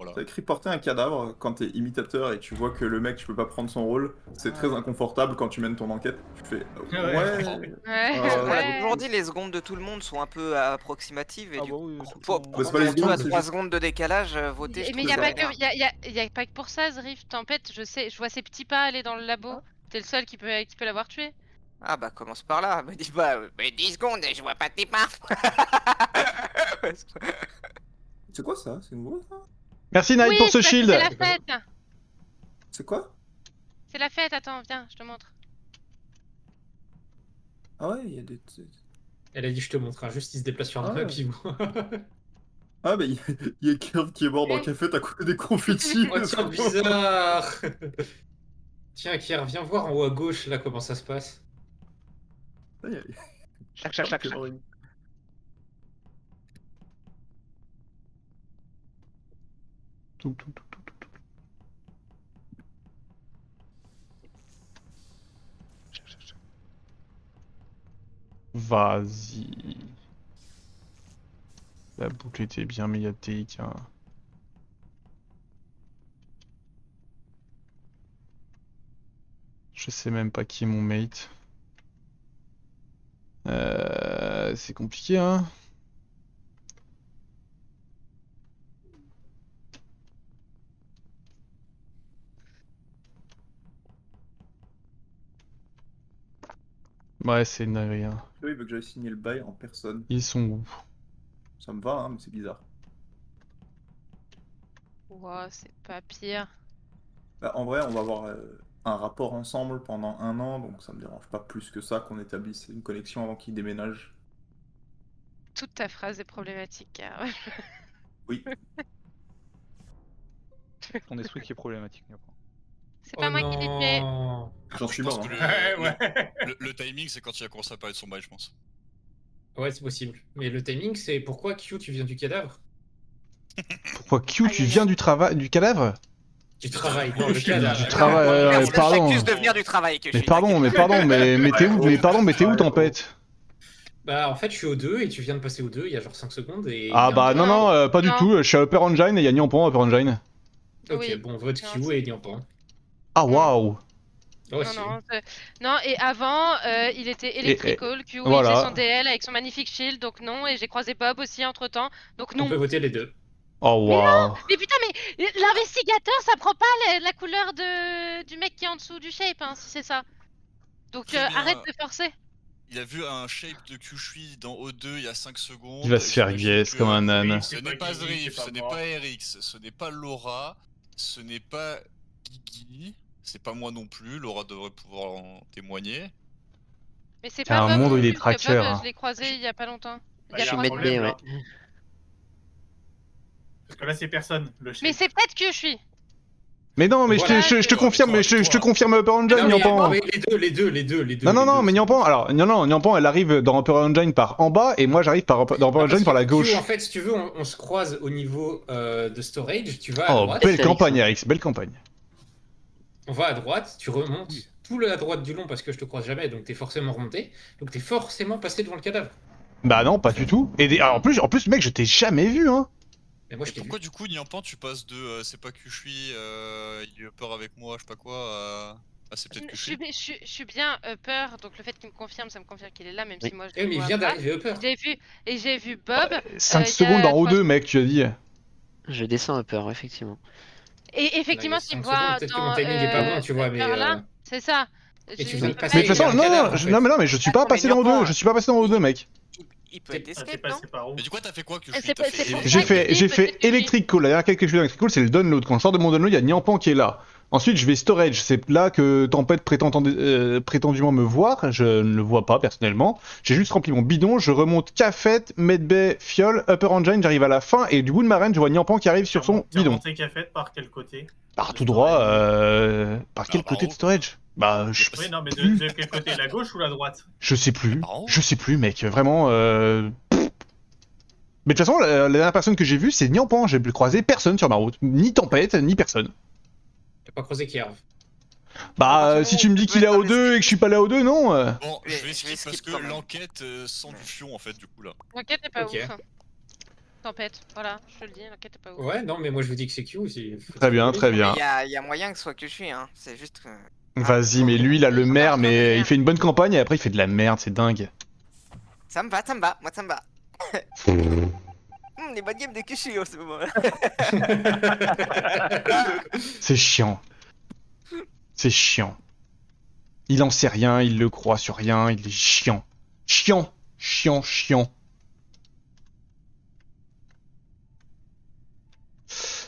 Voilà. T'as écrit porter un cadavre quand t'es imitateur et tu vois que le mec, tu peux pas prendre son rôle. C'est très inconfortable quand tu mènes ton enquête. Tu fais Ouais. ouais. On l'a ouais. toujours dit, les secondes de tout le monde sont un peu approximatives et Ah du bah coup, oui, tout le pour temps. Bah, c'est pas les surtout secondes, à c'est 3 juste- secondes de décalage, voter, je Mais trouve y a ça pas vénère. que pas que pour ça, Zrift. Tempête, je vois ces petits pas aller dans le labo. T'es le seul qui peut l'avoir tué. Ah bah commence par là, me dis pas, mais 10 secondes, je vois pas tes pas. C'est quoi ça? C'est nouveau ça? Merci Night Oui, pour ce parce que shield. c'est la fête. C'est quoi? C'est la fête, attends, viens, je te montre. Ah ouais, il y a des. Elle a dit je te montre, hein. Juste il se déplace sur un Ah ouais. papillon. Ah bah il y a Curve qui est mort dans le café, t'as côté des confettis. Oh tiens, bizarre. Tiens, Kier, viens voir en haut à gauche là comment ça se passe. Chac, chac, chac, chac. Tout. Vas-y. La boucle était bien médiatique. Hein. Je sais même pas qui est mon mate. C'est compliqué, hein. Ouais, c'est une dinguerie, hein. Là, il veut que j'aille signer le bail en personne. Ils sont où? Ça me va, hein, mais c'est bizarre. Ouah, c'est pas pire. Bah, en vrai, on va avoir un rapport ensemble pendant 1 an, donc ça me dérange pas plus que ça qu'on établisse une connexion avant qu'il déménage. Toute ta phrase est problématique, car... Oui. Ton esprit qui est problématique. C'est pas moi qui l'ai tué. Non. J'en suis Je pense mort. que Hein. le timing, c'est quand il a commencé à parler de son bail, je pense. Ouais, c'est possible. Mais le timing, c'est pourquoi Q, tu viens du cadavre? Pourquoi Q, tu viens du cadavre? Du travail, non, le cadavre. Du travail, Merci, pardon. j'accuse de venir du travail que je Mais suis, pardon, mais t'es où? Mais pardon, mais t'es où, Tempête? Bah en fait je suis au 2 et tu viens de passer au 2 il y a genre 5 secondes et... Ah bah non, pas du Non. tout. Je suis à Upper Engine et il y a Nyampan à Upper Engine. Ok, Oui. bon, vote Non, Q et Nyampan. Ah waouh! Oh, Non, et avant, il était Electrical, Q, voilà. il faisait son DL avec son magnifique shield, donc non, et j'ai croisé Bob aussi entre-temps, donc non. On peut voter les deux. Oh waouh! Mais putain, mais l'investigateur, ça prend pas la couleur du mec qui est en dessous du shape, hein, si c'est ça. Donc Très bien. arrête de forcer. Il a vu un shape de Kyushui dans O2 il y a 5 secondes. Il va se faire J'imagine guess que comme un âne. Ce n'est pas Zrif, ce n'est pas RX, ce n'est pas Laura, ce n'est pas Guigui, c'est pas moi non plus. Laura devrait pouvoir en témoigner. Mais c'est Il y a pas un Bob monde où non il est plus, parce que tracker, Bob, hein. je l'ai croisé il y a pas longtemps. Il y a Je suis trois maître semaines. B, ouais. Parce que là, c'est personne, le chef. Mais c'est peut-être que je suis. Mais non, mais Voilà, je te confirme, mais je te confirme Upper Engine, Non, mais Nyampan. les deux. Non, mais Nyampan, alors, non, Nyampan, elle arrive dans Upper Engine par en bas et moi j'arrive dans Upper Engine par la gauche. En fait, si tu veux, on se croise au niveau de storage, tu vas à Oh, droite. belle campagne, RX, belle campagne. On va à droite, tu remontes tout le à droite du long parce que je te croise jamais, donc t'es forcément remonté. Donc t'es forcément passé devant le cadavre. Bah non, pas du tout. Et alors, en plus, mec, je t'ai jamais vu, hein. Mais moi je Et t'ai vu. pourquoi du coup, Nyampan, tu passes de c'est pas Kyushui, il a peur avec moi, je sais pas quoi, à c'est peut-être Kyushui. Je suis bien upper, donc le fait qu'il me confirme, ça me confirme qu'il est là, même si moi je Eh, le mais il vois vient pas. d'arriver Upper. J'ai vu Bob. 5 il y a secondes en 3 O2, mec, tu as dit. Je descends un peu, effectivement. Et effectivement, Ouais, il y a s'il me 5 voit secondes, peut-être que dans mon timing est pas bon, tu vois, mais, Upper là, c'est ça. Et tu Je- viens de je- passer. Mais de toute façon, il y a un cadavre, non, en fait. non, mais je suis pas Attends, passé mais dans Nyampan, O2, je suis pas passé dans O2, mec. Il peut être T'es escape, non? passé par où? Mais du coup, t'as fait quoi Kyushui? C'est T'as pas- fait c'est pour J'ai ça fait, que je dis, fait peut-être que Electric Call. La dernière chose que je fais dans Electric Call, c'est le download. Quand je sors de mon download, il y a Nyampan qui est là. Ensuite, je vais storage. C'est là que Tempête prétendument me voir. Je ne le vois pas personnellement. J'ai juste rempli mon bidon. Je remonte Cafette, Medbay, Fiole, Upper Engine. J'arrive à la fin et du bout de ma reine, je vois Nyampan qui arrive sur son T'es bidon. remonté café par quel côté? Par tout droit. Par quel côté de storage? Bah, Oui, non, mais de quel côté? La gauche ou la droite? je sais plus. Par en haut. Je sais plus, mec. Vraiment. Mais de toute façon, la dernière personne que j'ai vue, c'est Nyampan. J'ai croisé personne sur ma route. Ni Tempête, ni personne. T'as pas croisé Kierv. Bah, si tu me dis qu'il est à O2 et que je suis pas là à O2, non Bon, je vais Je vais skip parce skip que quand même. l'enquête sent du fion en fait, du coup là. L'enquête n'est pas Ok. ouf. Tempête, voilà, je te le dis, t'inquiète pas. Ouais, non, mais moi je vous dis que c'est Q. Très bien, très bien. Il y a moyen que ce soit que je suis, hein. C'est juste que. Vas-y, mais lui, il a le maire, marche pas, mais mais il fait une bonne campagne et après il fait de la merde, c'est dingue. Ça me va, moi ça me va. Les bonnes games de Kushi en ce moment-là. C'est chiant. C'est chiant. Il en sait rien, il le croit sur rien, il est chiant. Chiant, chiant, chiant.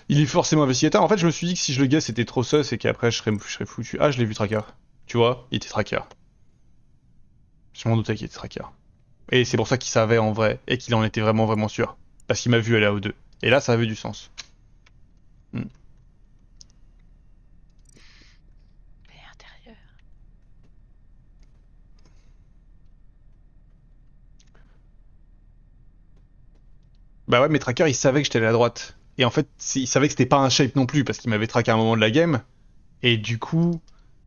Il est forcément investigateur. En fait, je me suis dit que si je le guesse, c'était trop sus et qu'après je serais foutu. Ah, je l'ai vu tracker. Tu vois, il était tracker. Je m'en doutais qu'il était tracker. Et c'est pour ça qu'il savait en vrai et qu'il en était vraiment vraiment sûr. Parce qu'il m'a vu aller à O2. Et là, ça avait du sens. Mais intérieur. Bah ouais, mais tracker, il savait que j'étais allé à droite. Et en fait, il savait que c'était pas un shape non plus parce qu'il m'avait traqué à un moment de la game. Et du coup,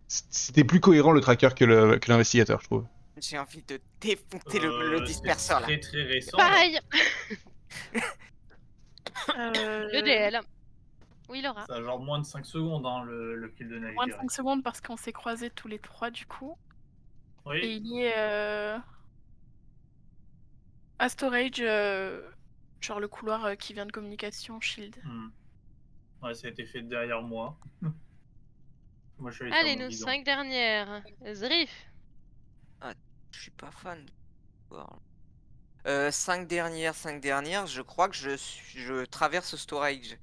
c'était plus cohérent le tracker que l'investigateur, je trouve. J'ai envie de défoncer le disperseur là. C'est très récent. Pareil. Le Le DL. Oui, Laura. Ça a genre moins de 5 secondes, hein, le kill de Navi. Moins de 5 secondes parce qu'on s'est croisés tous les trois du coup. Et Oui. il est à storage, genre le couloir qui vient de communication, shield. Ouais, ça a été fait derrière moi. Moi, je suis allé Allez, sur mon nos guidon. 5 dernières. Zrif. Je suis pas fan. 5 dernières, je crois que je traverse storage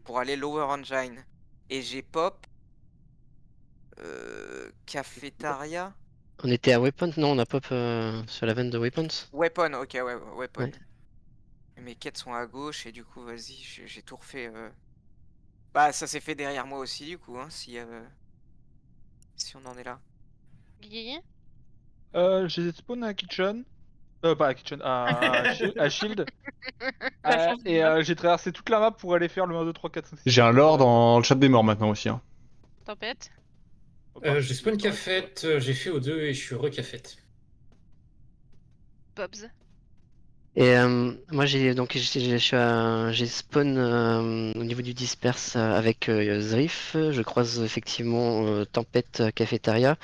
pour aller lower engine. Et j'ai pop. Cafétéria. On était à Weapons? Non, on a pop sur la veine de Weapons. Weapon, ok, ouais, weapon. Ouais. Mes quêtes sont à gauche et du coup, vas-y, j'ai tout refait. Bah, ça s'est fait derrière moi aussi, du coup, hein, si on en est là. Guigui. J'ai spawn à Kitchen. Pas à Kitchen, à Shield. Et j'ai traversé toute la map pour aller faire le 1, 2, 3, 4, 5, 6. J'ai un lore dans le chat des morts maintenant aussi. Hein. Tempête. J'ai spawn cafette, j'ai fait O2 et je suis re-cafette. Bobs. Et moi j'ai spawn au niveau du disperse avec Zrif. Je croise effectivement Tempête Cafétéria.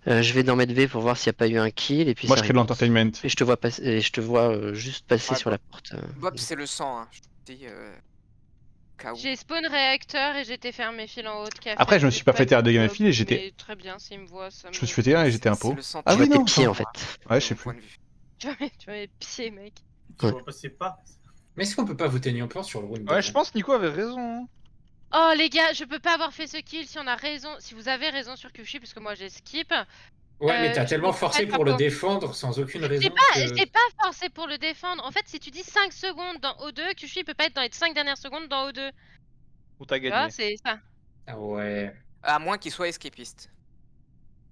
Je vais dans Medv pour voir s'il n'y a pas eu un kill et puis Moi, ça je crée de répond. l'entertainment. Et je te vois passer, et je te vois juste passer Ouais, sur la porte. Bob, c'est le sang, hein. Je te dis. KO. J'ai spawn réacteur et j'étais faire mes fils en haut de café. Après, je me suis pas fait terre de game Bob, fil et j'étais. mais très bien, s'il me voit, ça Je me suis fait terre et j'étais un pot. C'est le sang. Ah Je oui, vois tes non. pieds en fait. Ouais, je sais de mon plus. point de vue. Tu vois mes pieds, mec. Tu Ouais. vois passer pas. Mais est-ce qu'on peut pas voter Niamport sur le round Ouais, je pense que Nico avait raison. Hein. Oh les gars, je peux pas avoir fait ce kill si on a raison, si vous avez raison sur Kushi, parce que moi j'ai skip. Ouais, mais t'as je tellement vais forcé pas pour le pour- défendre sans aucune raison. J'ai pas forcé pour le défendre. En fait, si tu dis 5 secondes dans O2, Kushi peut pas être dans les 5 dernières secondes dans O2. Où t'as Tu vois, gagné. c'est ça. Ah ouais. À moins qu'il soit escapiste.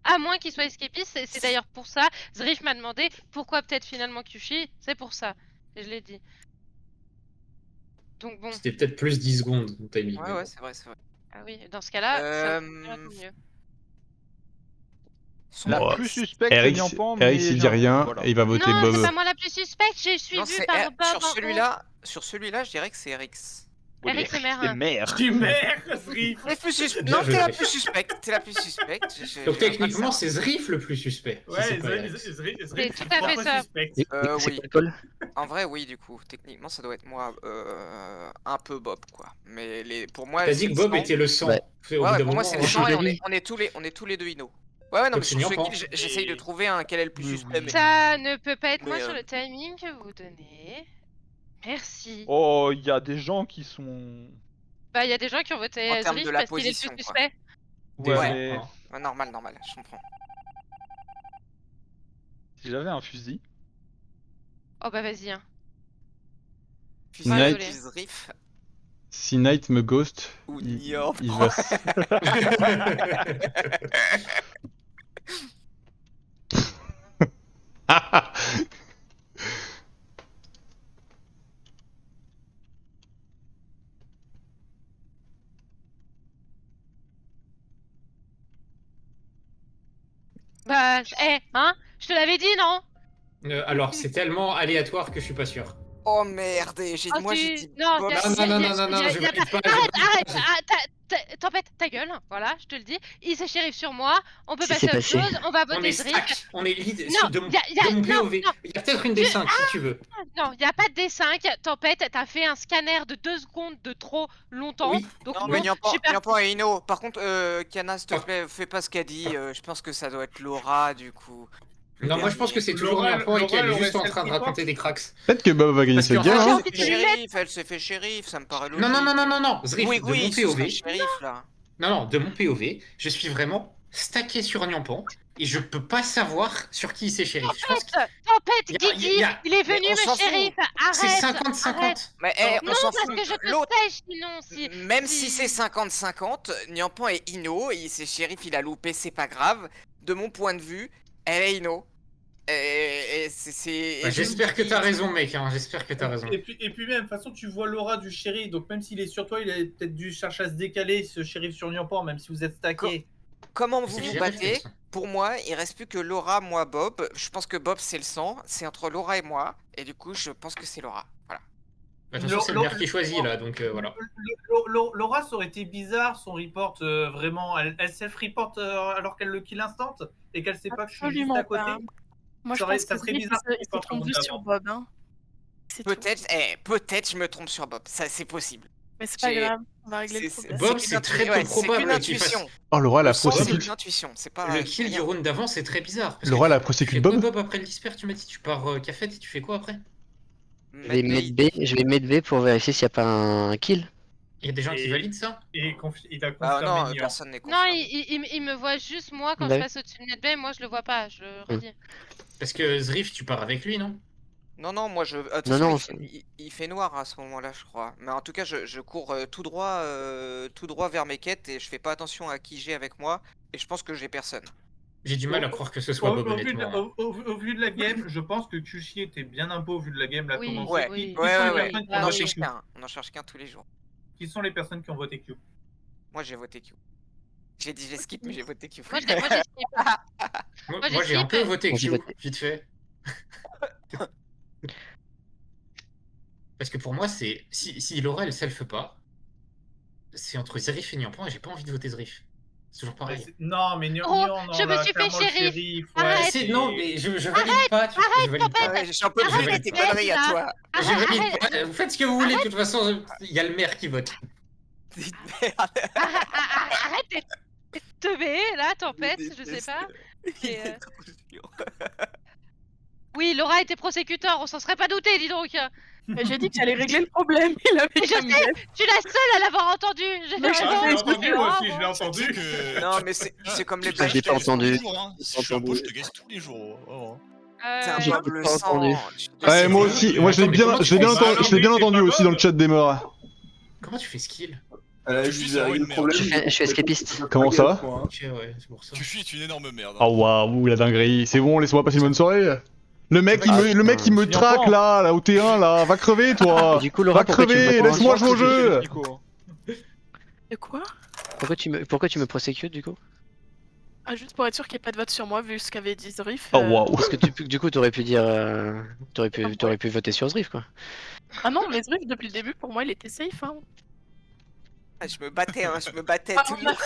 À moins qu'il soit escapiste, c'est d'ailleurs pour ça. Zrif m'a demandé pourquoi peut-être finalement Kushi, c'est pour ça. Et je l'ai dit. Donc bon, C'était peut-être plus 10 secondes mon timing. mais Ouais, bon. c'est vrai, c'est vrai. ah oui, dans ce cas-là, ça me ferait un peu mieux. La Bon, plus suspecte, c'est Eric, Niampan, mais Eric s'il dit rien, voilà. et il va voter Non, Bob. c'est pas moi la plus suspecte, je suis Non, vue c'est par Bob sur celui-là, je dirais que c'est Rix. Eric c'est mère. merde. Tu mères, Zrif. La plus suspecte. Bien Non, t'es la joué. plus suspecte. T'es la plus suspecte. Donc techniquement, c'est Zrif le plus suspect. si Ouais, c'est pas Eric. C'est tout à fait ça. Et- Oui. C'est quoi le call? En vrai, oui, du coup. Techniquement, ça doit être moi. Un peu Bob, quoi. Mais pour moi. T'as dit que Bob était le sang. Ouais. Au Ouais, bout ouais, d'un pour moi, moment, c'est on le va sang et changer. on est tous les deux Inno. Ouais, ouais, non, Donc mais c'est sur ce Niampan. kill, j'essaye de trouver quel est le plus Oui, suspect. oui. Mais... Ça ne peut pas être moi Mais, sur le timing que vous donnez. Merci. Oh, il y a des gens qui sont. Bah, il y a des gens qui ont voté En termes Zrif de la parce qu'il est position, plus quoi. suspect. Ouais, Ouais. mais Ouais, normal, je comprends. si j'avais un fusil. Oh bah vas-y. Hein. Puis Night. Zrif Si Knight me ghost, ou il Niort. va. Bah, hein? Je te l'avais dit, non? Alors, c'est tellement aléatoire que je suis pas sûr. Oh merde, Ah, moi j'ai dit Non, Bob. y a- Non, y a- non, y a- non, non, non, y a- je y a valide pas- pas, je valide Arrête, pas. Tempête, ta gueule, voilà, je te le dis. Il s'est shérif sur moi, on peut Si passer c'est à autre passé. chose, on va On voter est Zriff. stack, on est lead Non, de mon y a- de mon non, POV. non. Il y a peut-être une des 5 si tu veux. Non, il n'y a pas de D5. Tempête, t'as fait un scanner de 2 secondes de trop longtemps. Oui. Donc Non, non, mais je suis partie. Nyampan et Ino. Par contre, Kana, s'il te Ah. plaît, fais pas ce qu'a dit. Je pense que ça doit être Laura, du coup. Non, moi je pense que c'est toujours Laura, Nyampan et qu'elle est Laura, juste en Laura, train de Laura, raconter des cracks. Peut-être que Bob va gagner Parce cette qu'en game. fait, Hein. j'ai envie de lui mettre- Elle s'est fait shérif, ça me paraît logique. Non, non, non, non, non, non, Zriff, Oui, de mon oui, ce POV. serait shérif, là. Non, non, de mon POV, je suis vraiment stacké sur Nyampan et je peux pas savoir sur qui il s'est shérif. Je pense que Tempête, Y a- Guigui, y a- il est venu Mais on s'en me fout. shérif. c'est Arrête. 50-50. Mais on Non, s'en parce fout. que je te L'autre- sèche sinon. Si... Même si c'est 50-50, Nyampan est Ino, et c'est shérif, il a loupé, c'est pas grave. De mon point de vue, elle est Ino. Et c'est. Bah, j'espère que t'as raison, mec, hein, j'espère que t'as raison. Et puis même, de toute façon, tu vois l'aura du shérif, donc même s'il est sur toi, il a peut-être dû chercher à se décaler, ce shérif sur Nyampan, même si vous êtes stacké. Comment vous C'est vous shérif, battez? c'est ça. Pour moi, il reste plus que Laura, moi, Bob. Je pense que Bob, c'est le sang. C'est entre Laura et moi. Et du coup, je pense que c'est Laura. Voilà. Bah, attention, c'est le maire qui choisit là, donc voilà. Laura, ça aurait été bizarre son report, vraiment. Elle self-report alors qu'elle le kill instant et qu'elle sait pas que je suis juste Absolument à côté. pas. Moi, je Ça aurait- pense ça que serait Zriff, bizarre il qu'il se porte trompe comme juste ça, sur bon. Bob. Hein. C'est tout. Peut-être je me trompe sur Bob. Ça, c'est possible. Mais c'est pas j'ai- grave, on va régler le C'est- problème. Bob, qu'une c'est très peu ouais, probable c'est qu'une qu'il fasse- intuition. Oh, Laura, la Le sang, c'est prosécute. une intuition. C'est pas. Le kill du rien. round d'avant, c'est très bizarre. parce Laura, que la tu prosécute fais quoi, Bob. Bob, après le disper, tu m'as dit, tu pars café et tu fais quoi après? Je vais mettre B pour vérifier s'il n'y a pas un kill. Il y a des gens qui Et- valident ça? Et il a Ah confirmé non, Nian. personne n'est Non, confirmé. il me voit juste moi quand Bah je oui. passe au-dessus de NetBay, moi je le vois pas, je le redis. Parce que Zriff, tu pars avec lui, non? Non, moi je. Non, Attention, non, il fait noir à ce moment-là, je crois. Mais en tout cas, je cours tout droit vers mes quêtes et je fais pas attention à qui j'ai avec moi. Et je pense que j'ai personne. J'ai du mal à croire que ce soit Bob, Au vu de honnêtement. la- au vu de la game, je pense que Kushi était bien un peu au vu de la game là. Oui, comment Ouais, c'est. oui. Qui Ouais, sont ouais, les ouais. personnes qui Ah ont On en voté oui. cherche Q qu'un. On en cherche qu'un tous les jours. Qui sont les personnes qui ont voté Q? Moi j'ai voté Q. J'ai dit j'ai skip, mais j'ai voté Q. Moi j'ai skip. Moi, j'ai j'ai un peu skip. voté Moi, j'ai Q, voté. vite fait. Parce que pour moi, c'est si Laura elle self pas, c'est entre Zriff et Nyampan et j'ai pas envie de voter Zriff. C'est toujours pareil. Non, mais Nian, Oh, non, je me là, suis fait clairement, le shérif. ouais, Arrête. C'est- non, mais je valide pas, tu vois, je valide pas. Ouais, j'ai un peu Arrête, brûlé tes arrête, conneries à là. toi. Je valide Arrête, pas. Vous faites ce que vous voulez, de toute façon, il y a le maire qui vote. Arrête d'être teubé là, tempête, je sais pas. Il Et, est trop chiant. Oui, Laura était prosécuteur, on s'en serait pas douté, dis donc. Mais j'ai dit que j'allais régler le problème. Il avait Mais je qu'à me dire. Je suis la seule à l'avoir entendu. J'ai Mais fait je raison, l'ai l'ai je entendu, fais moi bravo. aussi, je l'ai entendu. Que... Non, mais c'est comme les Ah, blagues. j'ai pas entendu. Si je suis un pro, je te gaze tous les jours. Oh. T'es un J'ai peuple pas sang. entendu. Ouais, moi aussi. Moi, je l'ai bien, je l'ai bien Bah, entendu, alors, je l'ai bien oui, c'est entendu pas aussi dans le Bob. chat des morts. Comment tu fais skill? Elle a Je juste suis sur réglé une le merde. problème. Je suis escapiste. Comment ça Ok, ouais, c'est pour ça. Kushi est une énorme merde. Oh waouh, la dinguerie. C'est bon, laisse-moi passer une bonne soirée. Le mec, il me putain. traque là, au T1 là. Va crever, toi. Du coup, Laura, Va pourquoi tu me crever, prends- laisse-moi jouer au jeu. De quoi? pourquoi tu me prosecutes du coup? Ah, juste pour être sûr qu'il n'y ait pas de vote sur moi, vu ce qu'avait dit Zriff. Oh waouh. Parce que du coup, t'aurais pu dire. T'aurais pu voter sur Zriff quoi. Ah non, mais Zriff, depuis le début, pour moi, il était safe. Hein. Je me battais Ah, tout le on a- long.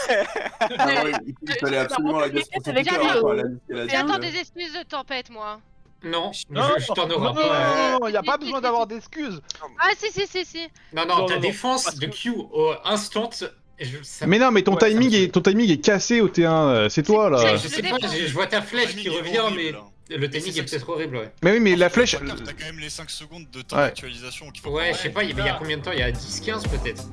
Ah ouais, il fallait absolument la gaz Avec prosécuteur, Diablo. quoi, elle a dit ce qu'elle a dit. J'attends des excuses de tempête, moi. Non, Non, je t'en aurai non, pas. non, y a pas besoin d'avoir d'excuses. Ah si. Non, Non, ta non, défense parce de que- Q au instant. Mais non, mais ton Ouais, ça me timing est cassé au T1. C'est toi là. Je sais pas, je vois ta flèche qui revient, mais le timing est peut-être horrible, ouais. Mais oui, mais la flèche. T'as quand même les 5 secondes de temps Ouais. d'actualisation qu'il faut Ouais, prendre. je sais pas, il y a combien de temps? Il y a 10-15 peut-être.